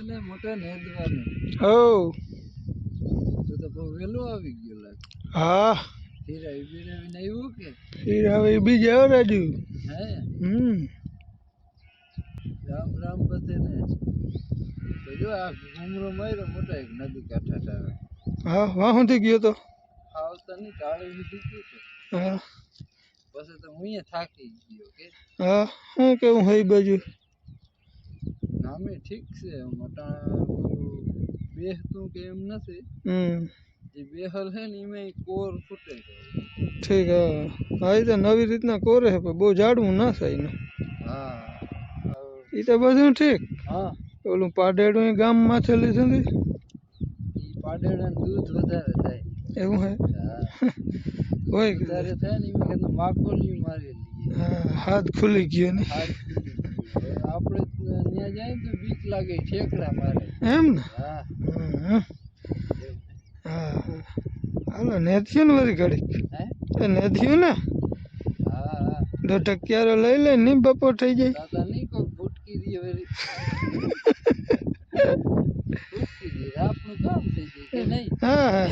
ને મોટો નેદવાનું. હો તો બહુ વહેલું આવી ગયું લાગે. હા હીરાવી બીરાવીને આવ્યું કે હીરાવે બીજે આવો રાજુ. હે રામ રામ બધાને. તો જો આ ઘૂમરો માર્યો મોટા એક નદી કાંઠા ટાવે. હા વાહ સુધી ગયો તો આવતા નહીં ટાળી લીધી ગયું તો. હા પછી તો હું થાકી ગયો કે. હા શું કેવું હોય બાજુ નામે ઠીક છે મોટા બેહતું કે એમ નથી. જે બેહલ છે ને એમાં કોર ફૂટે છે. ઠીક હા એ તો નવી રીતના કોરે છે પણ બહુ જાડવું ના થાય ને. હા એ તો બધું ઠીક. હા ઓલું પાડેડું ગામ માંથી લીધું ને એ પાડેડા દૂધ વધારે થાય એવું હે હોય કે વધારે થાય ને એમાં કીધું માકોલી મારી લઈએ. હા હાથ ખુલી ગયો ને આપણે ત્યાં જાય તો બીક લાગે ઠેકડા મારે એમ ને. હા હા હાલો નેથ્યું ને વળી ઘડી એ નેથ્યું ને. હા દોઢક ક્યારે લઈ લે ની બપોર થઈ જાય. દાદા નહીં કોઈ ભૂટકી દે વળી ભૂટકી દે આપણું કામ થઈ જાય કે નહીં. હા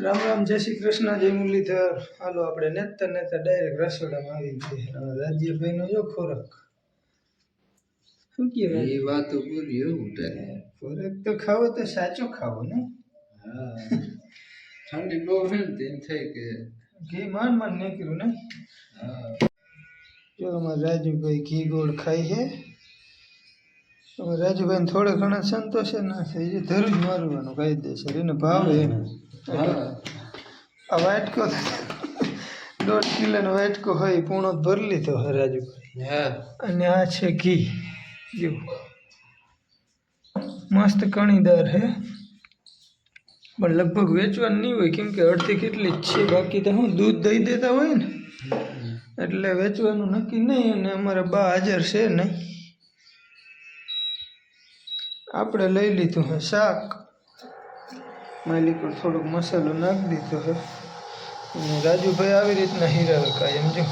રામ રામ જય શ્રી કૃષ્ણ જય મુરલીધર. હાલો આપણે નેતા નેતા ડાયરેક્ટ રસોડામાં આવી ગઈ. રાજ્યભાઈ નો જો ખોરાક શું કહેવાય એ વાત પૂરી એવું ખોરાક તો ખાવો તો સાચો ખાવો ને. હા ઠંડી બહુ છે ને તેમ થાય કે ઘી માંડ માંડ નીકળ્યું ને. જો અમારે રાજુભાઈ ઘી ગોળ ખાઈ છે. રાજુભાઈ થોડે ઘણા સંતોષ ના થાય ધરું જ મારવાનું કાયદેસર એને ભાવે એને. આ વાટકો 1.5 કિલોનો વાટકો હોય પૂણો ભરી લીધો હે રાજુભાઈ. અને આ છે ઘી જો મસ્ત કણીદાર હે પણ લગભગ વેચવાનું નહીં હોય કેમ કે અડધી કેટલી જ છે. બાકી તો હું દૂધ દઈ દેતા હોય ને એટલે વેચવાનું નક્કી નહીં. અને અમારા બા હાજર છે નહીં. આપણે લઈ લીધું હે શાક માલિક પર થોડોક મસાલો નાખી દીધો હે. અને રાજુભાઈ આવી રીતના હીરાવે કાયમ જો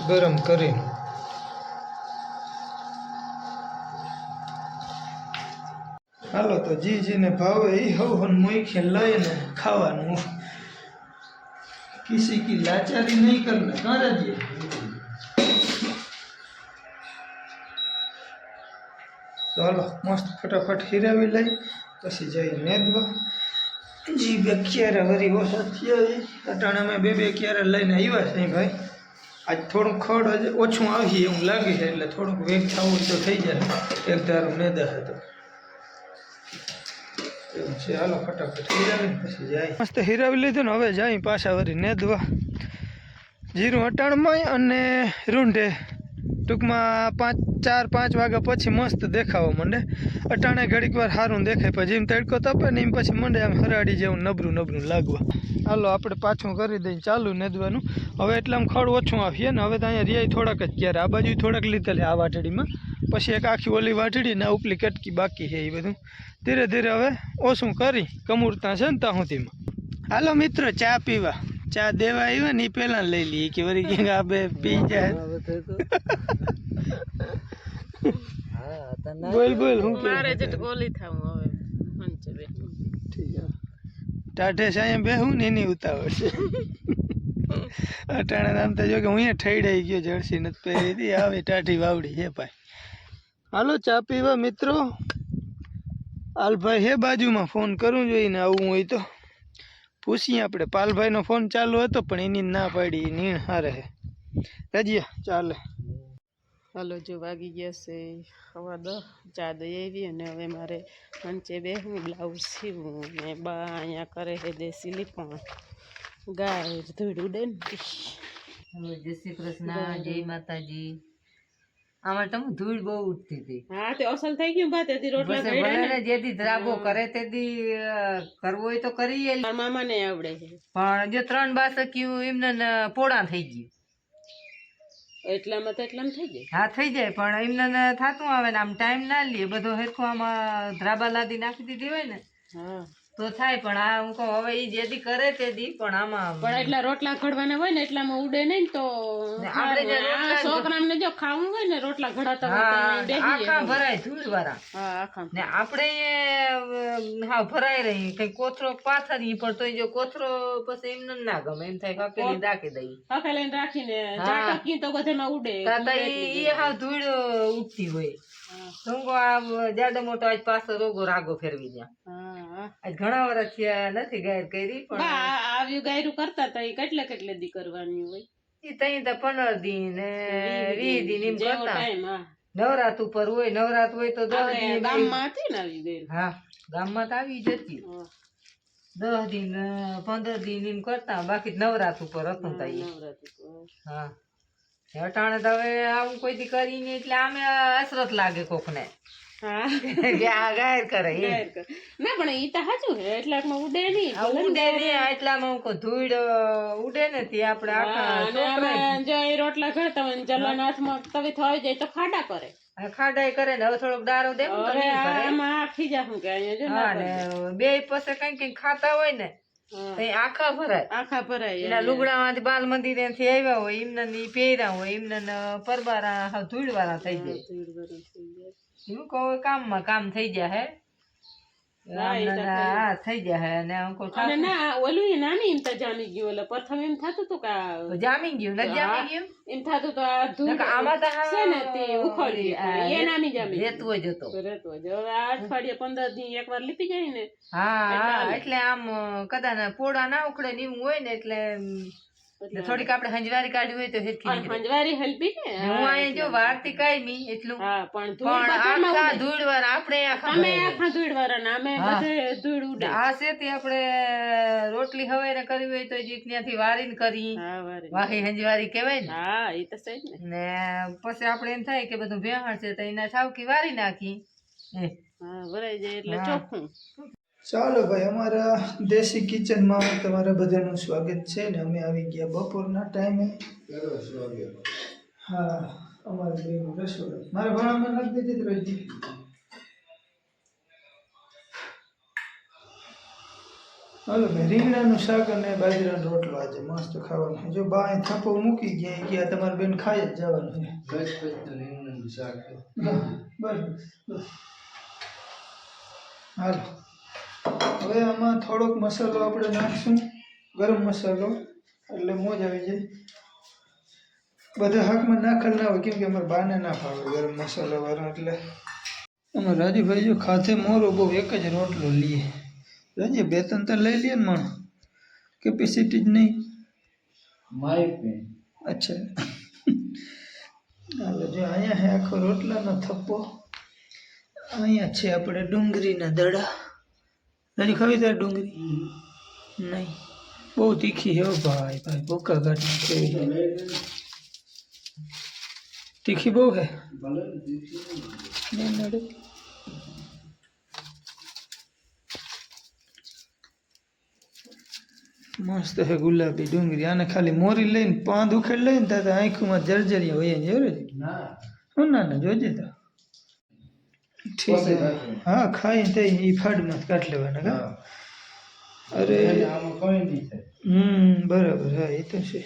ગરમ કરીને. હાલો તો જી જીને ભાવે એ હવન મોઈખે લઈને ખાવાનું. કિસી કી લાચારી નહીં કરના કાં રાજ્ય. તો હાલો મસ્ત ફટાફટ હીરાવી લઈ પછી જઈ નેદવા. જી બે ક્યારે વરી ઓછા થયા અટાણે અમે બે ક્યારે લઈને આવ્યા છે ભાઈ. આજ થોડુંક ખડ હજી ઓછું આવીએ એવું લાગે છે એટલે થોડુંક વેગ થવું તો થઈ જાય એક ધારું નેદા હતો એવું છે. હાલો ફટાફટ હીરાવી પછી જાય. મસ્ત હીરાવી લીધું ને હવે જાય પાછા વરી નેદવા. જીરું અટાણમાં અને રૂંઢે ટૂંકમાં 4-5 વાગ્યા પછી મસ્ત દેખાવા માંડે. અટાણે ઘડીક વાર સારું દેખાય પછી જેમ તડકો તપે ને એમ પછી મંડે આમ હરાડી જેવું નબરું નબરું લાગવા. હાલો આપણે પાછું કરી દઈએ ચાલુ નેદવાનું. હવે એટલે આમ ખડ ઓછું આવીએ ને હવે તો અહીંયા રિયાય થોડાક જ ક્યારે આ બાજુ થોડાક લીધેલ આ વાટડીમાં પછી એક આખી ઓલી વાટડી ને ઉપલી કટકી બાકી છે. એ બધું ધીરે ધીરે હવે ઓછું કરી કમૂરતા છે ને ત્યાં સુધીમાં. હાલો મિત્રો ચા પીવા ચા દેવા આવ્યા ને એ પહેલા લઈ લઈએ કે વળી ક્યાંક આ બે પી જાય. બોલ બોલ હું મારે જ ગોલી થાઉં હવે મંચે બે ઠીક છે. ટાઢે સાયે બેહું ને એની ઉતાવળ છે. અટાણે નામ તો જો કે હું ઠઈડાઈ ગયો જર્સી નથી પહેરી હતી આવી ટાઢી વાવડી છે ભાઈ. હાલો ચા પીવા મિત્રો. પાલભાઈ હે બાજુમાં ફોન કરું જોઈને આવું હોય તો પૂછીએ આપણે. પાલભાઈનો ફોન ચાલુ હતો પણ એની ના પાડી નીણ હારે હે રાજીયા ચાલે. હાલો જો વાગી ગયા છે 10:15 ચા દઈ આવી અને હવે મારે મંચે બેહું બ્લાઉઝ સીવું ને બા અહીંયા કરે છે દેશી લીપણ ગાય ધૂળ ઉડે ને. જય શ્રી કૃષ્ણ જય માતાજી. આમાં તમે ધૂળ બહુ ઉઠતી હતી. હા તે અસલ થઈ ગયું બા તેથી રોટલા કર્યા ને જેથી ધરાબો કરે તેથી કરવો હોય તો કરીએ. મામા ને આવડે છે પણ જો 3 બાસક્યું એમને પોળા થઈ ગયું એટલામાં તો એટલામાં થઈ જાય. હા થઈ જાય પણ એમને થતું આવે ને આમ ટાઈમ ના લે બધો હેરખો આમાં ધ્રાબા લાદી નાખી દીધી હોય ને હા તો થાય પણ આ હું કહું હવે ઈ જેદી કરે તે દી પણ આમાં પણ એટલા રોટલા ઘડવાના હોય ને એટલામાં ઉડે નહીં ને તો આપણે જે રોટલા છોકરાને જો ખાવું હોય ને રોટલા ઘડાતા હોય તો અહીં બેસી આખા ભરાય ધૂળ વાળા હા આખા ને આપણે હા ભરાઈ રહી કઈ કોથરો પાથરી પણ તો જો કોથરો પછી એમને ના ગમે એમ થાય કાપેલી રાખી દઈ હકેલીને રાખીને ઝાટકી તો બધામાં ઉડે તાતા ઈ હા ધૂળ ઉઠતી હોય તો આ જાડો મોટો આજ પાછો રોગો રાગો ફેરવી દે આજ ઘણા વર્ષ થયા નથી ગાયર કરી પણ આવ્યું ગાયરું કરતા હતા કેટલે દી કરવાની હોય ઈ તઈ તો 15 દી ને 20 દી એમ કરતા નવરાત ઉપર હોય નવરાત હોય તો 10 દી ગામમાં હતી ને આવી ગઈ હા ગામમાં તો આવી જતી 10 દી ને 15 દી એમ કરતા બાકી નવરાત ઉપર હતું તઈ હા અટાણે તો હવે આવું કોઈ દી કરી નહીં એટલે આમે અસરત લાગે કોકને કે આ ગાયર કરે ના પણ ઈ તો સાચું છે એટલામાં ઉડે નહીં ઉડે નહીં એટલામાં હું કહું ધૂળ ઉડે ને તે આપણે આખા જો એ રોટલા ઘડતા હોય જલન હાથમાં તવી થઈ જાય તો ખાડા કરે ખાડાઈ કરે ને હવે થોડોક દારો દે આમાં આખી જાહું કે અહીંયા જો બે પાસે કઈ કઈ ખાતા હોય ને આખા ભરાય એના લુગડા માંથી બાલ મંદિર થી આવ્યા હોય એમને પહેર્યા હોય એમને પરબારા ધૂળ વાળા થઈ જાય એવું કહો કામમાં કામ થઈ જાય હે થઈ જાય હે ના ઓલું નાની એમ તો જામી ગયું એટલે પ્રથમ એમ થતું હતું કે જામી ગયું નથી જામી ગયું એમ થતું તો આ ધૂળ આમાં તો છે ને તે ઉખડી એ નાની જામી રેતવો જતો રેતવો જ હવે આ અઠવાડિયે 15 દી એકવાર લીપી જાય ને હા એટલે આમ કદાચ પોડા ના ઉખડે ને એવું હોય ને એટલે થોડીક આપણે હંજવારી કાઢવી હોય તો હેઠી હંજવારી હેલ્પી ને હું અહીંયા જો વારતી કાઈ એટલું પણ આખા ધૂળ વાળા આપણે આખા ધૂળ વાળા ને અમે બધે ધૂળ ઉડે આ સેતી આપણે રોટલી હવારે કરવી હોય તો જીક ત્યાંથી વારીને કરી વાહી હંજવારી કહેવાય ને હા એ તો સહી ને પછી આપણે એમ થાય કે બધું ભેહાણ છે તો એના ઠાવકી વારી નાખી હા ભરાઈ જાય એટલે ચોખ્ખું ચાલો ભાઈ અમારા દેશી કિચનમાં તમારા બધાનું સ્વાગત છે ને અમે આવી ગયા બપોરના ટાઈમે હા અમારે બેનું રસોડું મારા ભાણામાં નાખી દીધી રહી હાલો ભાઈ રીંગણાનું શાક અને બાજરાનો રોટલો આજે મસ્ત ખાવાનું જો બા અહીં થાપો મૂકી ગયા કે તમારે બેન ખાઈ જ જવાનું છે રીંગણાનું શાક બસ હાલો હવે આમાં થોડોક મસાલો આપણે નાખશું ગરમ મસાલો એટલે મોજ આવી જાય બધા હાકમાં નાખેલ ના હોય કેમ કે અમારે બાને ના ભાવે ગરમ મસાલા વાળા એટલે અમારે રાજુભાઈ જો ખાતે મોરો બહુ એક જ રોટલો લઈએ રાજે બે ત્રણ તો લઈ લઈએ ને માણો કેપેસિટી જ નહીં અચ્છા હાલો જો અહીંયા હે આખો રોટલાનો થપ્પો અહીંયા છે આપણે ડુંગળીના દડા રાજુ ખાવી તારે ડુંગળી નહીં બહુ તીખી હે ભાઈ ભાઈ ભૂકા ઘાટમાં કેવી તીખી બહુ હે મસ્ત હે ગુલાબી ડુંગળી આને ખાલી મોરી લઈને પાંદ ઉખેડ લઈને ત્યાં આંખમાં જર્જરિયા હોય જોરે હું ના જોજે તો ઠીક છે હા ખાઈ તે એ ફાડમાં કાઢ લેવાના કા અરે બરાબર હા એ તો છે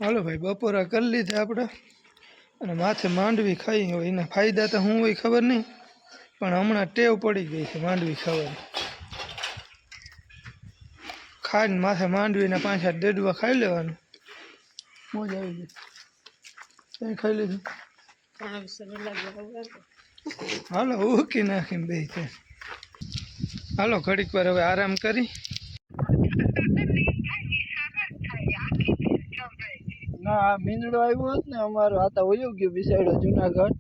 હાલો ભાઈ બપોરા કરી લીધા આપણે અને માથે માંડવી ખાઈ હોય એના ફાયદા તો શું હોય ખબર નહીં પણ હમણાં ટેવ પડી ગઈ છે માંડવી ખાવાની ખાઈને માથે માંડવીના 5-8 દેડવા ખાઈ લેવાનું મોજ આવી ગઈ ખાઈ લીધું હાલો ઉકી નાખીને બે હાલો ઘડીક વાર હવે આરામ કરી ના આ મીંદડો આવ્યો હોત ને અમારો આ તો વયો ગયો બિચારો જુનાગઢ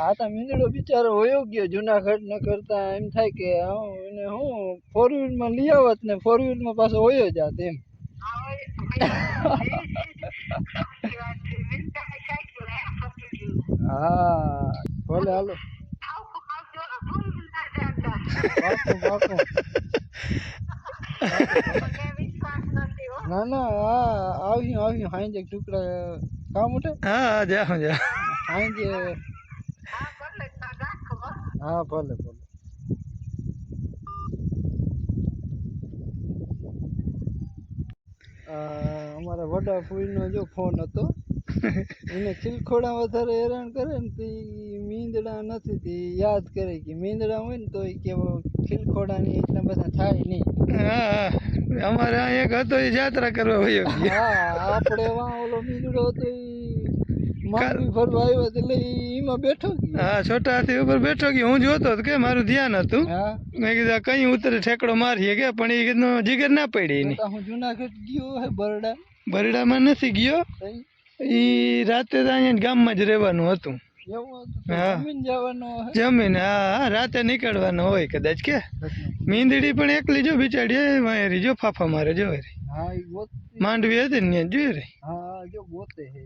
આ તો મીંદડો બિચારો વયો ગયો જુનાગઢ ન કરતા એમ થાય કે એને હું 4-wheelમાં લઈ આવત ને 4-wheelમાં પાછો વયો જાત એમ હા ભલે હાલો ના ના આવ્યું હાંજે ટુકડા કામ ઉઠે હા જાઉં જા હાંજે હા ભલે ભલે અમારા વડા ફૂઈનો જો ફોન હતો એને ખીલખોડા વધારે હેરાન કરે ને તો મીંદડા નથી તે યાદ કરે કે મીંદડા હોય ને તો એ કે ખીલખોડાની એટલા બધા થાય નહીં. હા અમારે અહીંયા એક હતો એ જાત્રા કરવા વયો ગયો. હા આપણે વાં ઓલો મીંદડો હતો એ માંડવી ફરવા આવ્યો એટલે એમાં બેઠો ગયો. હા છોટા હાથી ઉપર બેઠો ગયો. હું જોતો હતો કે મારું ધ્યાન હતું. હા મેં કીધું કઈ ઉતરે ઠેકડો મારીએ કે પણ એ કીધું જીગર ના પડી એની. હું જુનાગઢ ગયો હે બરડા બરડામાં નથી ગયો. એ રાતે તો અહીંયા ગામમાં જ રહેવાનું હતું. હા જમીન જવાનો જમીન હા રાતે નીકળવાનું હોય કદાચ કે મીંદડી પણ એકલી જો બિચારી વાયરી જો ફાફા મારે જો હા માંડવી હતી ને જોઈ રે. હા જો ગોતે હે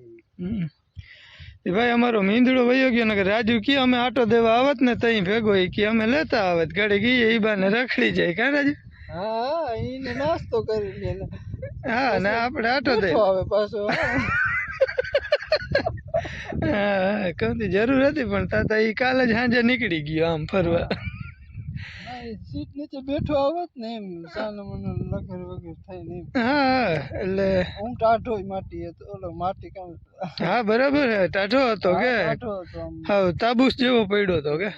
ભાઈ અમારો મીંદડો વયો ગયો ને રાજુ કે અમે આટો દેવા આવત ને તઈ ભેગો કે અમે લેતા આવત ઘડી ગઈ એ બાને રખડી જાય કા રાજુ. હા એને નાસ્તો કરી લે હા ને આપણે આટો દે આવે પાછો હા કઈ જરૂર હતી પણ તાતા એ કાલે જ સાંજે નીકળી ગયો આમ ફરવા. સીટ નીચે બેઠો આવત ને એમ સાનો મનો લગર વગર થાય ને. હા એટલે હું ટાઢો માટી હતો ઓલો માટી કામ. હા બરાબર હે ટાઢો હતો કે ટાઢો હતો આમ. હા તાબૂસ જેવો પડ્યો હતો કે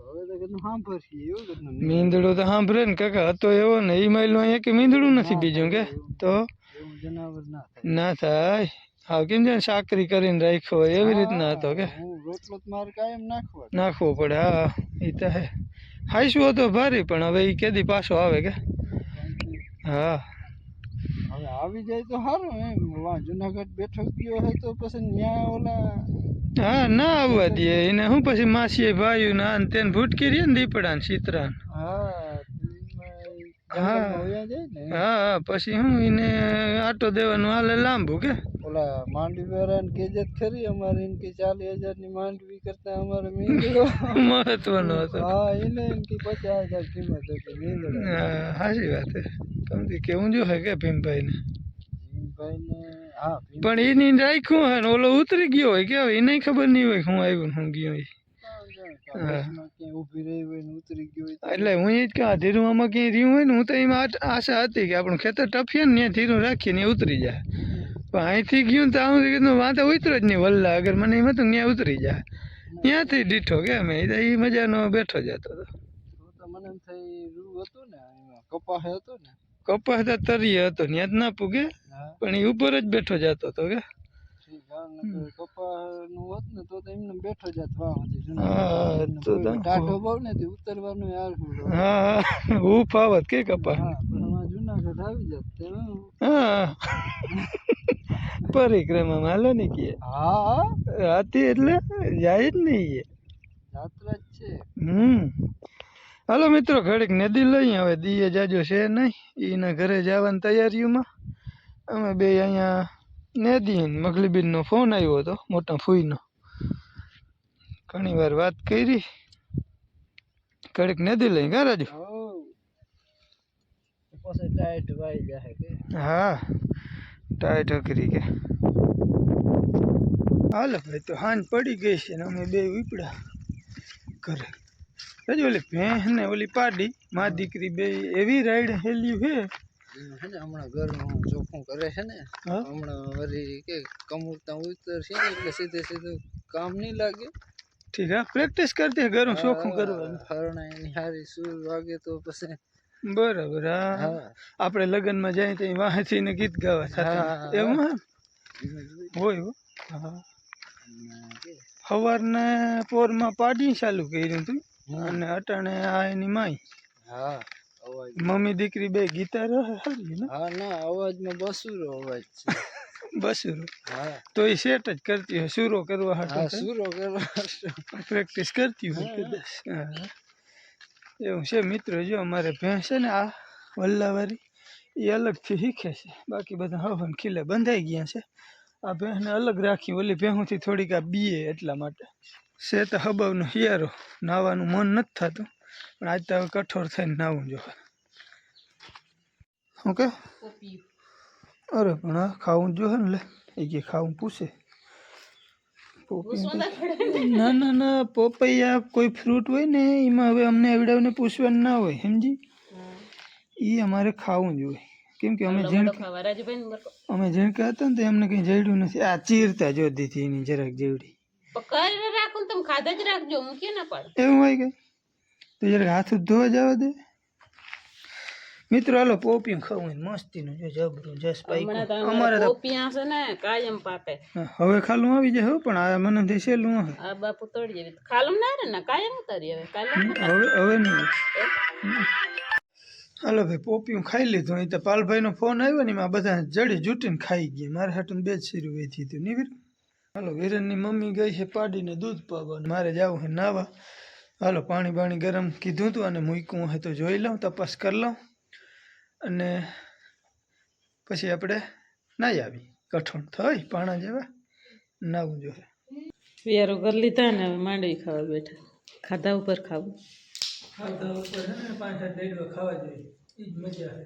હવે તો કેટલું સાંભળીએ એવું કેટલું મીંદડો તો સાંભળે ને કાકા હતો એવો ને એ માઇલમાં અહીંયા કે મીંદડું નથી બીજું કે તો એવું જનાવર ના થાય. ના થાય. હા કેમ છે સાકરી કરીને રાખ્યો હોય એવી રીતના હતો કે હું રોટલો જ મારે કાયમ નાખવો પડે. હા એ તો હે હાઈશું હતો ભારી પણ હવે એ કેદી પાછો આવે કે હા હવે આવી જાય તો સારું એમ વાં જુનાગઢ બેઠો ગયો હોય તો પછી ન્યા ઓલા હા ના આવવા દે એને હું પછી માસી ભાઈ ને આને તેને ભૂટકી રહી ને દીપડા ને ચિત્રા હા હા પછી હું એને આટો દેવાનું હાલે લાંબુ કે ઓલા માંડવી વાળા ને કેજત ખરી અમારે એને કે 40,000 ની માંડવી કરતા અમારે મીંદડો મહત્વનો હતો. હા એને એમ કે 50,000 કિંમત હતી મીંદડો. હા સાચી વાત હે તમને કેવું જો હે કે ભીમભાઈ ને હા પણ એની રાખ્યું હે ને ઓલો ઉતરી ગયો હોય કે એને ખબર નહીં હોય હું આવ્યો ને હું ગયો ઉભી રહી હોય ને ઉતરી ગયો હોય એટલે હું એ જ કે ધીરુમાં ક્યાંય રહ્યું હોય ને હું તો એમાં આશા હતી કે આપણું ખેતર ટપીએ ને ત્યાં ધીરું રાખીને ઉતરી જાય પણ અહીંથી ગયું તો હું કીધું વાંધો ઉતરો જ નહીં વલ્લા અગર મને એમ હતું ત્યાં ઉતરી જાય ત્યાંથી દીઠો કે અમે એ મજાનો બેઠો જતો હતો. મને એમ થઈ રૂ હતું ને કપાસ હતો ને કપાસ તો તરીએ હતો ત્યાં જ ના પૂગે પણ એ ઉપર જ બેઠો જતો હતો કે કપાસ નું હોત ને તો એમને બેઠો જાત વાહ ઉતરવાનું યાર હા હું ફાવત કે કપાસ જુનાગઢ આવી જાત હા પરિક્રમા હાલો ને કે હા હતી એટલે જાય જ નહીં યાત્રા જ છે. હાલો મિત્રો ઘડીક નદી લઈ હવે દીએ જાજો છે નહીં એના ઘરે જવાની તૈયારીઓમાં અમે બે અહીંયા નદી મગલીબીનનો ફોન આવ્યો હતો મોટા ફૂઈનો ઘણી વાર વાત કરી ઘડીક નદી લઈ કા રાજુ. પછી ટાઈટ વાઈ જાય કે હા ટાઈટ હકરી કે હાલો ભાઈ તો હાંજ પડી ગઈ છે ને અમે બે વીપડા ઘરે હજી ઓલી ભેંસ ને ઓલી પાડી મા દીકરી બે એવી રાઈડ હેલ્યું છે હમણાં ઘરનું ચોખ્ખું કરે છે ને હમણાં વળી કે કમુરતા ઉતરશે ને એટલે સીધે સીધું કામ નહીં લાગે. ઠીક હા પ્રેક્ટિસ કરતી ઘરનું ચોખ્ખું કરવાનું હરણા એની હારી સુર વાગે તો પછી બરાબર. હા આપણે લગ્નમાં જાય તો વાંચી ને ગીત ગાવા થતા એવું હોય. હા સવારના પોરમાં પાડી ચાલુ કર્યું હતું અને અટાણે આ એની માઈ હા અવાજ મમ્મી દીકરી બે ગીતાર હારી ને હા ના અવાજમાં બસુરો અવાજ છે બસુરો હા તો એ સેટ જ કરતી હોય સુરો કરવા હાટુ સુરો કરવા પ્રેક્ટિસ કરતી હોય કદાચ. હા એવું છે મિત્રો. જો અમારે ભેંસ છે ને આ વલ્લાવાળી એ અલગથી શીખે છે બાકી બધા હવન ખીલે બંધાઈ ગયા છે. આ ભેંસને અલગ રાખી ઓલી ભેંસથી થોડીક આ બીએ એટલા માટે છે તો હબાવનો શિયાળો નાવાનું મન નથી થતું પણ આજ તો હવે કઠોર થઈને નાવું જો. ઓકે પોપિયું અરે પણ આ ખાવું જો હે ને લે એ કે ખાવું પૂછે પોપિયું ના ના ના પોપૈયા કોઈ ફ્રૂટ હોય ને એમાં હવે અમને એવડાવીને પૂછવાનું ના હોય સમજી એ અમારે ખાવું જ હોય કેમ કે અમે ઝીણકા હતા ને તો એમને કંઈ જડ્યું નથી આ ચીરતા જોતી હતી એની જરાક જેવડી રાખું તમે ખાધા જ રાખજો મૂકી ના પડે એવું હોય કે તો જરાક હાથ ધોવા જવા દે મિત્રો હાલો પોપિયું ખાવું મસ્તીનું જો જબરું જસ પાઈ અમારે તો પોપિયા છે ને કાયમ પાકે હવે ખાલું આવી જાય હો પણ આ મને દેસેલું હે આ બાપુ તોડી જેવી ખાલું ના રે ને કાયમ ઉતારી હવે કાલે હવે નહીં હાલો ભાઈ પોપિયું ખાઈ લીધું અહીં તો પાલભાઈનો ફોન આવ્યો ને એમાં બધા જડી જૂટીને ખાઈ ગયા મારે હાટું 2 જ શીરું વેચી હતું નહીં વીર હાલો વિરેનની મમ્મી ગઈ છે પાડીને દૂધ પાવા મારે જવું છે નાવા હાલો પાણી બાણી ગરમ કીધું હતું અને મૂક્યું હોય તો જોઈ લઉં તપાસ કરી લઉં અને પછી આપણે નાહી આવી કઠણ થઈ પાણા જેવા નાવું જોઈએ પિયારો કરી લીધા ને હવે માંડવી ખાવા બેઠા ખાધા ઉપર ખાવું ખાધા ઉપર છે ને 5-7 ડેડવા ખાવા જોઈએ એ જ મજા આવે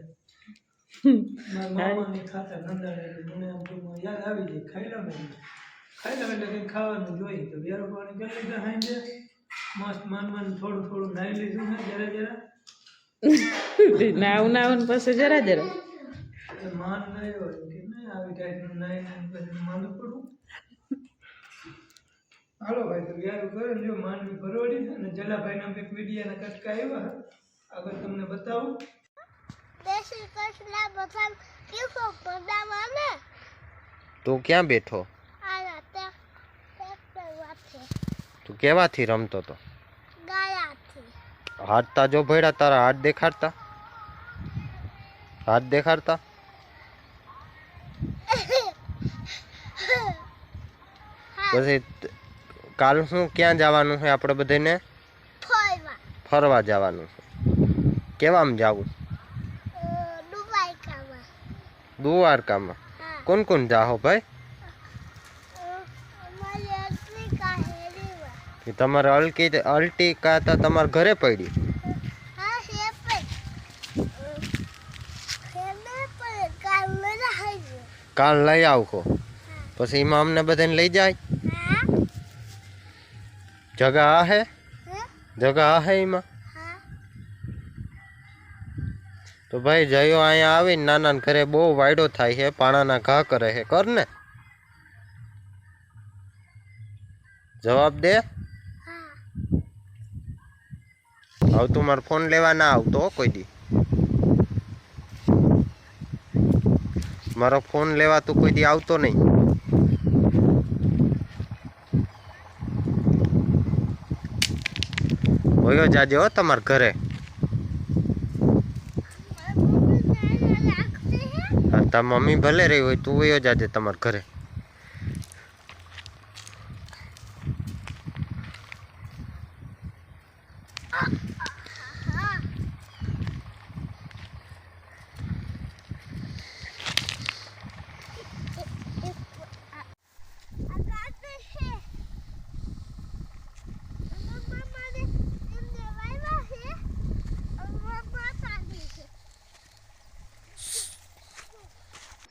મારા મામાની ખાતા નંદાને મને આમ ટૂંકમાં યાદ આવી જાય ખાઈ લો ને એટલે કંઈક ખાવાનું જોઈએ તો વેરો પાણી કરી લીધા હાંજે મસ્ત માન થોડું થોડું નાહી લીધું ને જરા નાવું પછી જરા માન નહીં હોય કે નહીં આવી ટાઈપનું નાહી પછી માનવું પડવું હાલો ભાઈ તો વ્યારું કરે જો માંડવી ભરવડી અને જલાભાઈના કંઈક વિડીયાના કટકા આવ્યા આગળ તમને બતાવું તું ક્યાં બેઠો તું કેવાથી રમતો તો હાથતા જો ભેડા તારા હાથ દેખાડતા પછી કાલ શું ક્યાં જવાનું છે આપણે બધાને ફરવા જવાનું છે કેવામ જાવું દ્વારકામાં કોણ કોણ જાહો ભાઈ તમારે અલ્ટિકા તો તમારા ઘરે પડી કાલ લઈ આવકો પછી એમાં અમને બધાને લઈ જાય જગા હે એમાં તો ભાઈ જયો અહીંયા આવીને નાના ઘરે બહુ વાયડો થાય છે પાણાના ઘા કરે છે કર ને જવાબ દે હવે તું મારો ફોન લેવા ના આવતો કોઈ દી મારો ફોન લેવા તું કોઈ દી આવતો નહીં વયો જાજે હો તમારા ઘરે તાર મમ્મી ભલે રહી હોય તું વયો જાજે તમારા ઘરે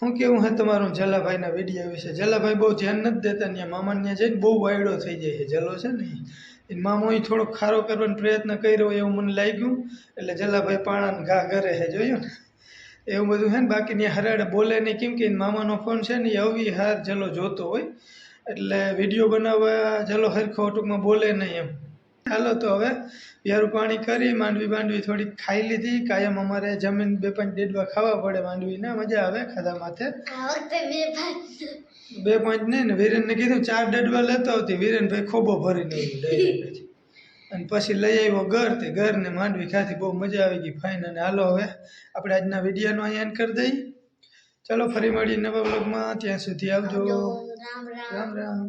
હું કેવું હે તમારું જલાભાઈના વિડીયો વિશે જલાભાઈ બહુ ધ્યાન નથી દેતા ત્યાં મામાને ત્યાં જઈને બહુ વાયડો થઈ જાય છે જલો છે ને એ મામો થોડોક ખારો કરવાનો પ્રયત્ન કર્યો એવું મને લાગ્યું એટલે જલાભાઈ પાણાને ઘા કરે છે જોયું ને એવું બધું છે ને બાકી ત્યાં હરાડે બોલે નહીં કેમ કે મામાનો ફોન છે ને એ અવી હાર જલો જોતો હોય એટલે વિડીયો બનાવવા જલો હરખો ટૂંકમાં બોલે નહીં એમ હાલો તો હવે યારું પાણી કરી માંડવી થોડીક ખાઈ લીધી કાયમ અમારે જમીન 2-5 ડેડવા ખાવા પડે માંડવીને મજા આવે ખાધા માથે 2-5 નહીં ને વિરેનને કીધું 4 ડેડવા લેતો આવતી વિરેનભાઈ ખોબો ભરીને ડાયરેક્ટ અને પછી લઈ આવ્યો ઘરને માંડવી ખાધી બહુ મજા આવી ગઈ ફાઇન અને હાલો હવે આપણે આજના વિડીયોનો અહીંયા એન્ડ કરી દઈએ ચલો ફરી મળીએ નવા વ્લોગમાં ત્યાં સુધી આવજો રામ રામ